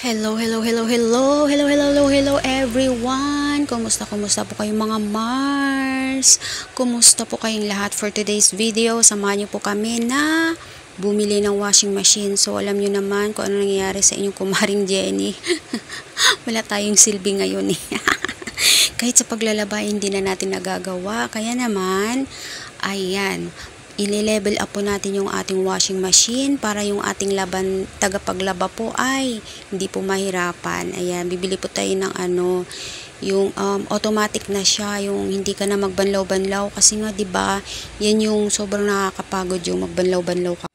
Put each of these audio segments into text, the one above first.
Hello, hello, hello, hello, hello, hello, hello, hello everyone. Kumusta po kayong mga Mars? Kumusta po kayong lahat for today's video? Samahan niyo po kami na bumili ng washing machine. So alam niyo naman kung ano nangyayari sa inyong kumaring Jenny. Wala tayong silbi ngayon eh. Kahit sa paglalaba hindi na natin nagagawa. Kaya naman, ayan, ile-level up po natin yung ating washing machine para yung ating tagapaglaba po ay hindi po mahirapan. Ayan, bibili po tayo ng yung automatic na siya, yung hindi ka na magbanlaw-banlaw kasi nga 'di ba? Yan yung sobrang nakakapagod yung magbanlaw-banlaw ka.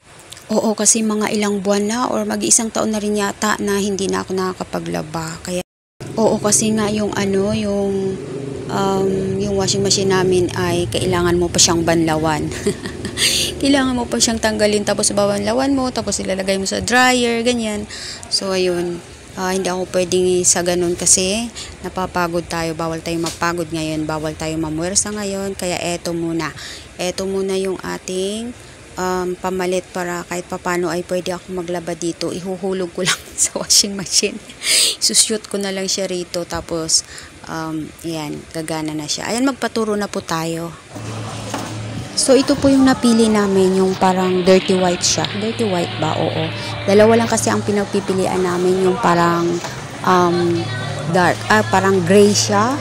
Oo, kasi mga ilang buwan na or mag-iisang taon na rin yata na hindi na ako nakakapaglaba. Kaya oo, kasi nga yung yung washing machine namin ay kailangan mo pa siyang banlawan. Kailangan mo pa siyang tanggalin tapos babanlawan mo tapos ilalagay mo sa dryer, ganyan. So ayun, hindi ako pwedeng sa ganun kasi napapagod tayo, bawal tayo mapagod ngayon, bawal tayo mamuwersa ngayon, kaya eto muna yung ating pamalit para kahit papano ay pwede ako maglaba dito. Ihuhulog ko lang sa washing machine. Sushoot ko na lang siya rito tapos ayan, gagana na siya. Ayan, magpaturo na po tayo. So ito po yung napili namin, yung parang dirty white siya. Dirty white ba? Oo. Dalawa lang kasi ang pinagpipilian namin, yung parang dark, parang gray siya.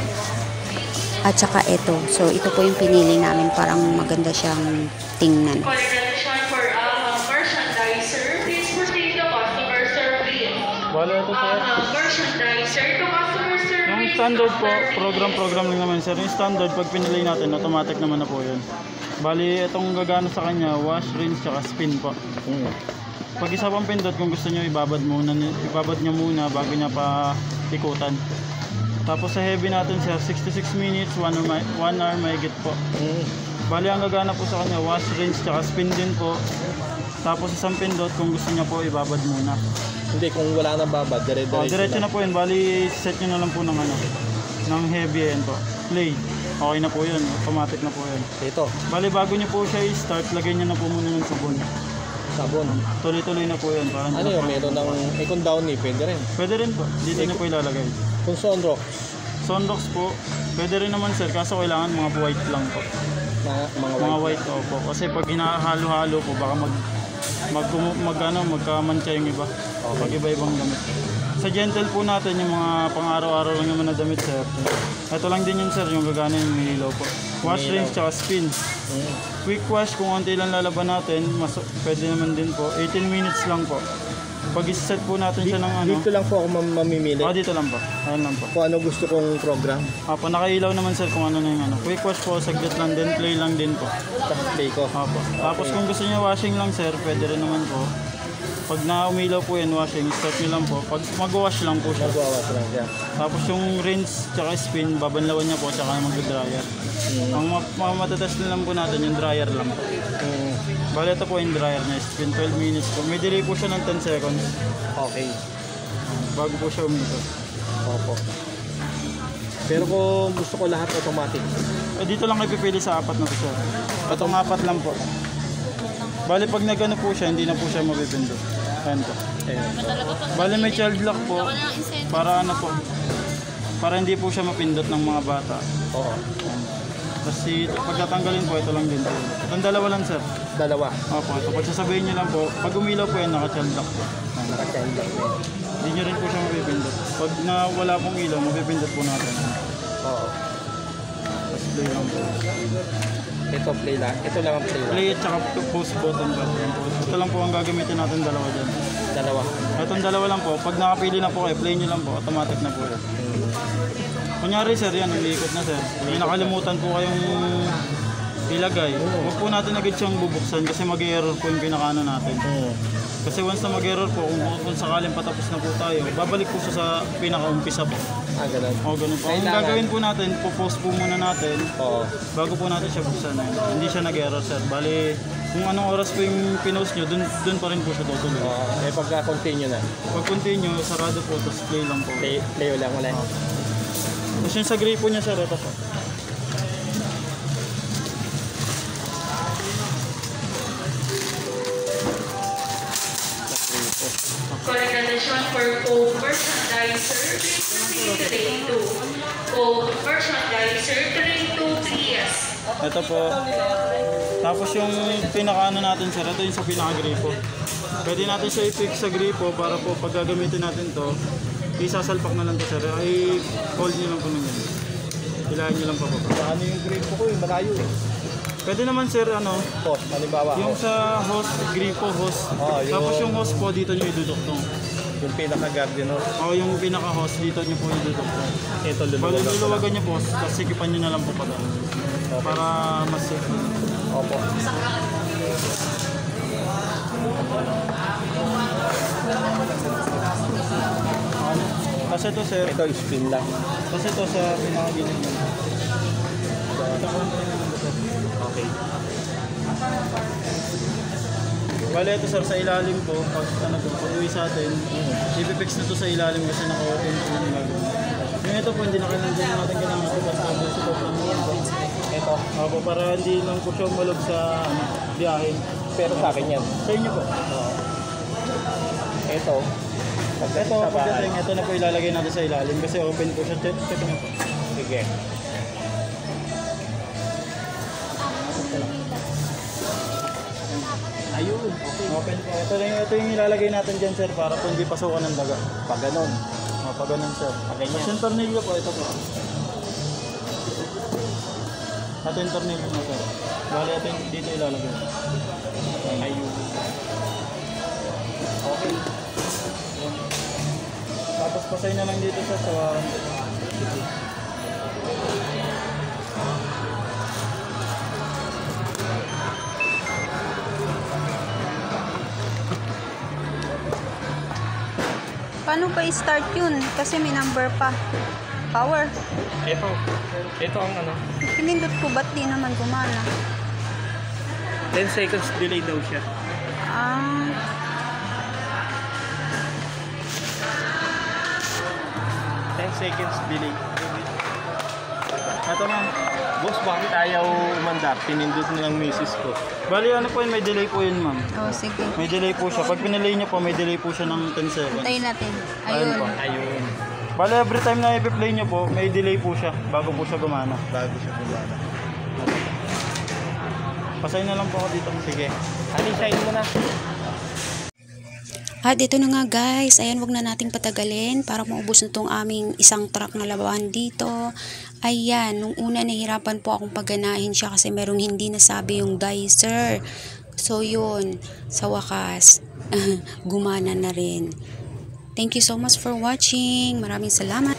At saka ito. So ito po yung pinili namin, parang maganda siyang tingnan. Merchandiser, please proceed to customer service. Wala ito sir. Merchandiser to customer service. Yung standard po, program lang naman sir. Yung standard, pag pinili natin, automatic naman na po yun. Bali, itong gagana sa kanya, wash, rinse, tsaka spin po. Pag isa pang pindot, kung gusto nyo, ibabad nyo muna bago niya pa ikutan. Tapos sa heavy natin siya, 66 minutes, 1 hour mahigit po. Bali, ang gagana po sa kanya, wash, rinse, tsaka spin din po. Tapos isang pindot, kung gusto niya po, ibabad muna. Hindi, kung wala nang babad, diretso na po yun. Bali, set nyo na lang po ng heavy yan po. Play. Okay na po yun. Automatic na po yun. Ito. Bali, bago nyo po siya i-start, lagyan nyo na po muna ng sabon. Sabon? Tuloy-tuloy na po yun. Ano yun? Meron ng, kung downy, pwede rin? Pwede rin po. Dito nyo po ilalagay. Kung Sunrox? Sunrox po, pwede rin naman sir. Kaso kailangan mga white lang po. Mga white po. Kasi pag hinahalo-halo po, baka magkamantya yung iba. Pag iba-ibang damit. Sa gentle po natin, yung mga pang-araw-araw lang naman na damit sir. Ito lang din yun sir, yung gagana yung milaw po. Wash, rinse, tsaka spin. Quick wash, kung konti lang lalaban natin, pwede naman din po. 18 minutes lang po. Pag iset po natin siya ng Dito lang po ako mamimili? Dito lang po. Ayan lang po. Kung ano gusto kong program? Nakailaw naman sir kung ano na yung Quick wash po, saglit lang din, play lang din po. Tapos play ko? Tapos kung gusto niyo washing lang sir, pwede rin naman po. Pag na-umilaw po yan washing, start nyo lang po. Pag mag-wash lang po siya. Mag-wash lang siya. Tapos yung rinse tsaka spin, babanlawan niya po tsaka mag-dryer. Ang matatest lang po natin yung dryer lang po. Bale ito po yung dryer niya, spin 12 minutes po. May delay po siya ng 10 seconds. Okay. Bago po siya umito. Opo. Pero kung gusto ko lahat automatic? Dito lang kayo pipili sa apat na to sir. Itong apat lang po. Bale pag nagano po siya, hindi na po siya mapipindot. Ayan po. Bale may child lock po para para hindi po siya mapindot ng mga bata. Oo. Kasi pagtatanggalin po, ito lang din po. Itong dalawa lang sir. Dalawa? Opo, ito pagsasabihin nyo lang po, pag umilaw po yan, naka-child lock po. Naka-child lock po. Hindi nyo rin po siya mapipindot. Pag wala pong ilaw, mapipindot po natin. Oo. Tapos play lang po. Ito play lang. Ito lang ang play lang. Play at saka post button po. Ito lang po ang gagamitin natin dalawa dyan. Dalawa? Itong dalawa lang po. Pag nakapili na po kayo, play nyo lang po. Automatic na po yun. Kunyari sir, yan, umiikot na sir. May nakalimutan po kayong ilagay. Huwag po natin agad siyang bubuksan kasi mag-error po yung pinakano natin. Kasi once na mag-error po, kung sakaling patapos na po tayo, babalik po siya sa pinaka-umpisa po. Ganun. Ganun po. Ang gagawin po natin, po-post po muna natin. Bago po natin siya buksan. Hindi siya nag-error sir. Bali, kung anong oras po yung pinost nyo, dun pa rin po siya tutuloy. Pagka-continue na? Pag continue, sarado po, tapos play lang po. Play lang ulit. Tapos yung sa gray po niya sir, ito po. Correct condition for Coke merchandiser, tray 2. Coke merchandiser, tray 2, please. Ito po. Tapos yung pinaka-ano natin sir, ito yung sa pinaka-gripo. Pwede natin siya i-fix sa gripo para po pag gagamitin natin to, isasalpak na lang to sir. Ay, hold nyo lang po nyo. Hilahin nyo lang pa po. Ano yung gripo ko yung malayo eh. Pwede naman sir, ano, Hose, halimbawa. yung sa hose, gripo hose. Tapos yung hose po, dito nyo iduduktong. Yung pinaka-garden hose. O yung pinaka-hose, dito nyo po iduduktong. Ito Bali, luluwagan. luluwagan nyo po, tapos sikipan nyo na lang po pala. Para mas safe. Opo. Kasi ito sir, Ito spin lang. kasi ito sa pinaka-gilid nyo. Okay. Bale, ito sir, sa ilalim po, pag pag-uwi sa atin, ipipix na to sa ilalim kasi naka-open po yung ilalim. Yung ito po, hindi na kailangan natin kailangan ito basta support lang mo po. Ito. Opo, para hindi lang po siya malog sa biyahe. Pero sa akin yan. Sa inyo po. Ito. Ito, Sa bahay. pagdating, ito na po ilalagay natin sa ilalim kasi open po siya. Check nyo po. Sige. Ayun. Okay. Open po. Ito yung ilalagay natin dyan sir para po hindi pasukan ng daga. Pag ganon. O, pag ganun sir. ganyan. Tapos yung tornilyo po, ito po. Ito yung tornilyo mo sir. Bale, ito yung dito ilalagay. Ayun. Okay. Tapos pasay na lang dito sir sa warranty. Paano pa i-start yun? Kasi may number pa. Power. Ito ang ano. Pinindot ko, ba't di naman gumana? 10 seconds delay daw siya. Ah, 10 seconds delay. Ito ma'am. Boss, bakit ayaw umandar? Pinindot na lang misis ko. Bali ano po yun, may delay po yun ma'am. oh, sige. May delay po siya. Pag pinelay niyo po, may delay po siya ng 10 seconds. Hintayin natin. Ayun Ayun. po. Ayun. Bali every time na i-play niyo po, may delay po siya bago po siya gumana. Bago siya gumana. Pasay na lang po ako dito. Sige. Anisayin mo na. At ito na nga guys, ayan, wag na nating patagalin para maubos na tong aming isang truck na labahan dito. Ayan, nung una nahirapan po akong pagganahin siya kasi merong hindi nasabi yung geyser. So yun, sa wakas, gumana na rin. Thank you so much for watching. Maraming salamat.